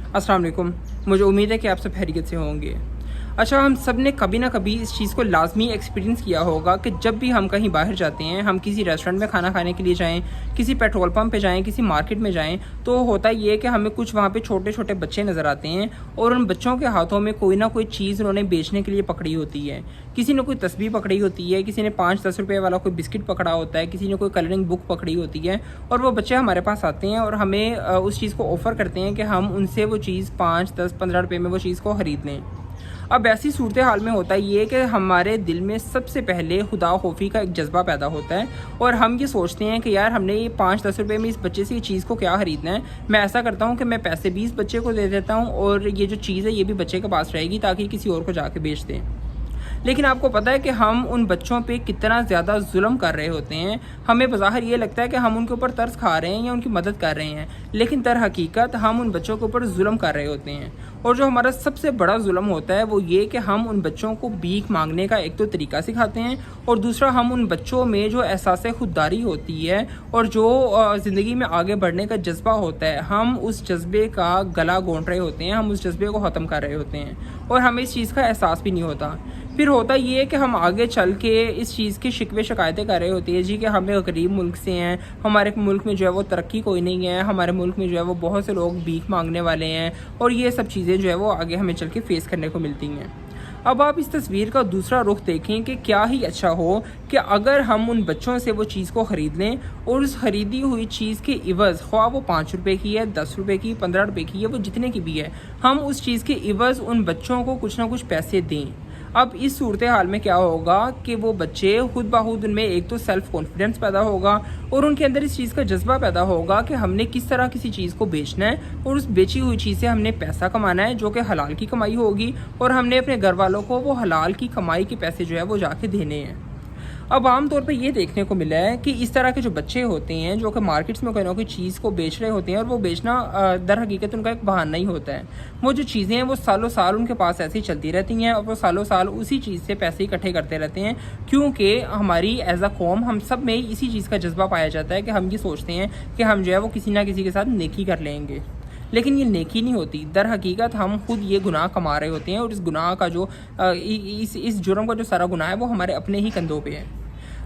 अस्सलाम वालेकुम। मुझे उम्मीद है कि आप सब खैरियत से होंगे। अच्छा, हम सब ने कभी ना कभी इस चीज़ को लाजमी एक्सपीरियंस किया होगा कि जब भी हम कहीं बाहर जाते हैं, हम किसी रेस्टोरेंट में खाना खाने के लिए जाएं, किसी पेट्रोल पंप पे जाएं, किसी मार्केट में जाएं, तो होता ये है कि हमें कुछ वहाँ पे छोटे छोटे बच्चे नज़र आते हैं और उन बच्चों के हाथों में कोई ना कोई चीज़ उन्होंने बेचने के लिए पकड़ी होती है। किसी ने कोई तस्बीह पकड़ी होती है, किसी ने 5-10 रुपये वाला कोई बिस्किट पकड़ा होता है, किसी ने कोई कलरिंग बुक पकड़ी होती है और वो बच्चे हमारे पास आते हैं और हमें उस चीज़ को ऑफ़र करते हैं कि हम उनसे वो चीज़ 5-10-15 रुपये में वो चीज़ को ख़रीद लें। अब ऐसी सूरत हाल में होता ये है कि हमारे दिल में सबसे पहले खुदा खौफी का एक जज्बा पैदा होता है और हम ये सोचते हैं कि यार हमने ये 5-10 रुपये में इस बच्चे से ये चीज़ को क्या ख़रीदना है। मैं ऐसा करता हूँ कि मैं पैसे भी इस बच्चे को दे देता हूँ और ये जो चीज़ है ये भी बच्चे के पास रहेगी ताकि किसी और को जाके बेच दें। लेकिन आपको पता है कि हम उन बच्चों पे कितना ज़्यादा जुल्म कर रहे होते हैं। हमें बज़ाहिर ये लगता है कि हम उनके ऊपर तरस खा रहे हैं या उनकी मदद कर रहे हैं, लेकिन दर हकीकत हम उन बच्चों के ऊपर जुल्म कर रहे होते हैं। और जो हमारा सबसे बड़ा जुल्म होता है वो ये कि हम उन बच्चों को भीख मांगने का एक तो तरीका सिखाते हैं और दूसरा हम उन बच्चों में जो एहसास खुददारी होती है और जो ज़िंदगी में आगे बढ़ने का जज्बा होता है, हम उस जज्बे का गला घोंट रहे होते हैं, हम उस जज्बे को ख़त्म कर रहे होते हैं और हमें इस चीज़ का एहसास भी नहीं होता। फिर होता ये है कि हम आगे चल के इस चीज़ की शिकवे शिकायतें कर रहे होती है जी कि हम एक गरीब मुल्क से हैं, हमारे मुल्क में जो है वो तरक्की कोई नहीं है, हमारे मुल्क में जो है वो बहुत से लोग भीख मांगने वाले हैं और ये सब चीज़ें जो है वो आगे हमें चल के फेस करने को मिलती हैं। अब आप इस तस्वीर का दूसरा रुख देखें कि क्या ही अच्छा हो कि अगर हम उन बच्चों से वो चीज़ को ख़रीद लें और उस ख़रीदी हुई चीज़ के इवज़, ख्वाह वो 5 रुपये की है, 10 रुपये की, 15 रुपये की है, वो जितने की भी है, हम उस चीज़ के इवज़ उन बच्चों को कुछ ना कुछ पैसे दें। अब इस सूरत हाल में क्या होगा कि वो बच्चे खुद ब खुद उनमें एक तो सेल्फ़ कॉन्फिडेंस पैदा होगा और उनके अंदर इस चीज़ का जज्बा पैदा होगा कि हमने किस तरह किसी चीज़ को बेचना है और उस बेची हुई चीज़ से हमने पैसा कमाना है जो कि हलाल की कमाई होगी और हमने अपने घर वालों को वो हलाल की कमाई के पैसे जो है वो जाके देने हैं। अब आम तौर पे ये देखने को मिला है कि इस तरह के जो बच्चे होते हैं जो कि मार्केट्स में कोई ना कोई चीज़ को बेच रहे होते हैं और वो बेचना दर हकीकत उनका एक बहाना ही होता है। वो जो चीज़ें हैं वो सालों साल उनके पास ऐसे ही चलती रहती हैं और वो सालों साल उसी चीज़ से पैसे इकट्ठे करते रहते हैं क्योंकि हमारी एज अ कौम हम सब में इसी चीज़ का जज्बा पाया जाता है कि हम ये सोचते हैं कि हम जो है वो किसी ना किसी के साथ नेकी कर लेंगे। लेकिन ये नेकी नहीं होती, दर हकीकत हम खुद ये गुनाह कमा रहे होते हैं और इस गुनाह का जो इस जुर्म का जो सारा गुनाह है वो हमारे अपने ही कंधों पे है।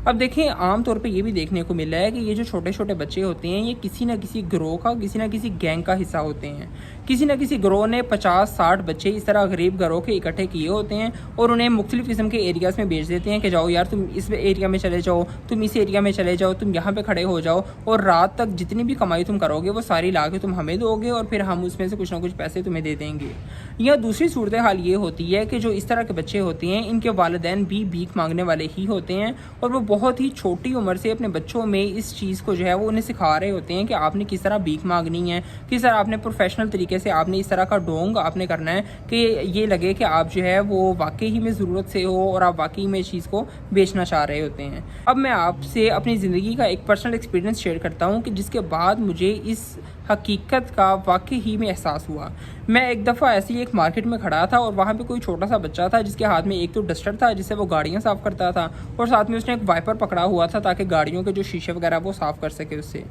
अब देखें, आम तौर पे ये भी देखने को मिला है कि ये जो छोटे छोटे बच्चे होते हैं ये किसी न किसी गिरोह का, किसी न किसी गैंग का हिस्सा होते हैं। किसी न किसी गिरोह ने 50-60 बच्चे इस तरह गरीब घरों के इकट्ठे किए होते हैं और उन्हें मुख्तलिफ़ किस्म के एरियाज़ में भेज देते हैं कि जाओ यार तुम इस एरिया में चले जाओ, तुम इस एरिया में चले जाओ, तुम यहाँ पे खड़े हो जाओ और रात तक जितनी भी कमाई तुम करोगे वो सारी ला के तुम हमें दोगे और फिर हम उसमें से कुछ ना कुछ पैसे तुम्हें दे देंगे। या दूसरी सूरत हाल ये होती है कि जो इस तरह के बच्चे होते हैं इनके वालिदैन भी भीख मांगने वाले ही होते हैं और वो बहुत ही छोटी उम्र से अपने बच्चों में इस चीज़ को जो है वो उन्हें सिखा रहे होते हैं कि आपने किस तरह भीख मांगनी है, किस तरह आपने प्रोफेशनल तरीके से आपने इस तरह का ढोंग आपने करना है कि ये लगे कि आप जो है वो वाकई ही में ज़रूरत से हो और आप वाकई में इस चीज़ को बेचना चाह रहे होते हैं। अब मैं आपसे अपनी ज़िंदगी का एक पर्सनल एक्सपीरियंस शेयर करता हूँ कि जिसके बाद मुझे इस हकीकत का वाकई ही में एहसास हुआ। मैं एक दफ़ा ऐसी एक मार्केट में खड़ा था और वहाँ पे कोई छोटा सा बच्चा था जिसके हाथ में एक तो डस्टर था जिससे वो गाड़ियाँ साफ़ करता था और साथ में उसने एक वाइपर पकड़ा हुआ था ताकि गाड़ियों के जो शीशे वगैरह वो साफ़ कर सके उससे।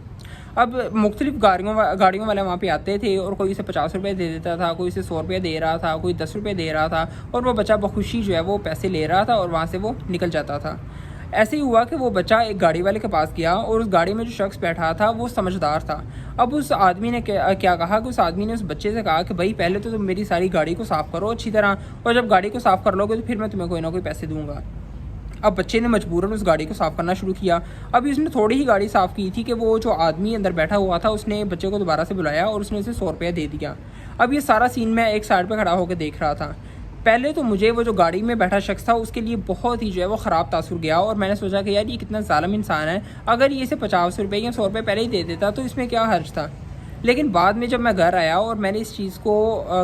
अब मुख्तलिफ गाड़ियों वाले वहाँ पे आते थे और कोई उसे 50 रुपये दे देता था, कोई उसे 100 रुपये दे रहा था, कोई 10 रुपये दे रहा था और वो बच्चा बखुशी जो है वो पैसे ले रहा था और वहाँ से वो निकल जाता था। ऐसे ही हुआ कि वो बच्चा एक गाड़ी वाले के पास गया और उस गाड़ी में जो शख्स बैठा था वो समझदार था। अब उस आदमी ने क्या कहा कि उस आदमी ने उस बच्चे से कहा कि भाई पहले तो तुम मेरी सारी गाड़ी को साफ़ करो अच्छी तरह और जब गाड़ी को साफ़ कर लोगे तो फिर मैं तुम्हें कोई ना कोई पैसे दूंगा। अब बच्चे ने मजबूरन उस गाड़ी को साफ़ करना शुरू किया। अभी उसने थोड़ी ही गाड़ी साफ़ की थी कि वो जो आदमी अंदर बैठा हुआ था उसने बच्चे को दोबारा से बुलाया और उसने उसे 100 रुपया दे दिया। अब ये सारा सीन मैं एक साइड पे खड़ा होकर देख रहा था। पहले तो मुझे वो जो गाड़ी में बैठा शख्स था उसके लिए बहुत ही जो है वो ख़राब तासुर गया और मैंने सोचा कि यार ये कितना ज़ालिम इंसान है, अगर ये इसे 50 रुपये या 100 रुपये पहले ही दे देता तो इसमें क्या हर्ज था। लेकिन बाद में जब मैं घर आया और मैंने इस चीज़ को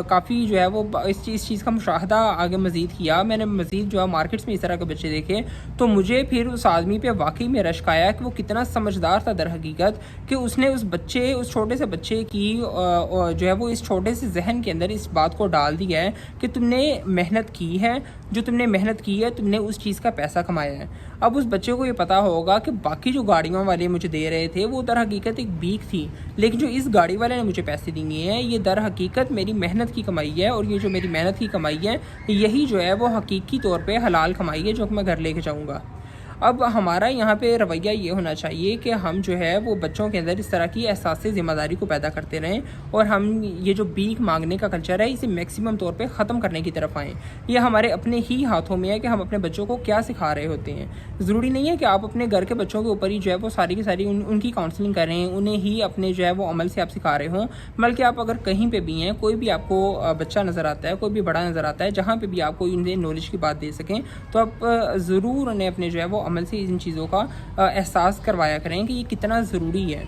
काफ़ी जो है वो इस चीज़ का मुशाहदा आगे मज़ीद किया, मैंने मज़ीद जो है मार्केट्स में इस तरह के बच्चे देखे तो मुझे फिर उस आदमी पे वाकई में रश्क आया कि वो कितना समझदार था दर हकीकत कि उसने उस छोटे से बच्चे की जो है वो इस छोटे से जहन के अंदर इस बात को डाल दिया है कि तुमने मेहनत की है, जो तुमने मेहनत की है तुमने उस चीज़ का पैसा कमाया है। اب اس بچے کو یہ پتہ ہوگا کہ باقی جو گاڑیوں والے مجھے دے رہے تھے وہ در حقیقت ایک بھیک تھی، لیکن جو اس گاڑی والے نے مجھے پیسے دیے ہیں یہ در حقیقت میری محنت کی کمائی ہے، اور یہ جو میری محنت کی کمائی ہے یہی جو ہے وہ حقیقی طور پہ حلال کمائی ہے جو کہ میں گھر لے کے جاؤں گا۔ اب ہمارا یہاں پہ رویہ یہ ہونا چاہیے کہ ہم جو ہے وہ بچوں کے اندر اس طرح کی احساس ذمہ داری کو پیدا کرتے رہیں، اور ہم یہ جو بھیک مانگنے کا کلچر ہے اسے میکسیمم طور پہ ختم کرنے کی طرف آئیں۔ یہ ہمارے اپنے ہی ہاتھوں میں ہے کہ ہم اپنے بچوں کو کیا سکھا رہے ہوتے ہیں۔ ضروری نہیں ہے کہ آپ اپنے گھر کے بچوں کے اوپر ہی جو ہے وہ ساری کی ساری ان کی کاؤنسلنگ کریں، انہیں ہی اپنے جو ہے وہ عمل سے آپ سکھا رہے ہوں، بلکہ آپ اگر کہیں پہ بھی ہیں، کوئی بھی آپ کو بچہ نظر آتا ہے، کوئی بھی بڑا نظر آتا ہے، جہاں پہ بھی آپ کو انہیں نالج کی بات دے سکیں، تو آپ ضرور انہیں اپنے جو ہے وہ عمل سے ان چیزوں کا احساس کروایا کریں کہ یہ کتنا ضروری ہے۔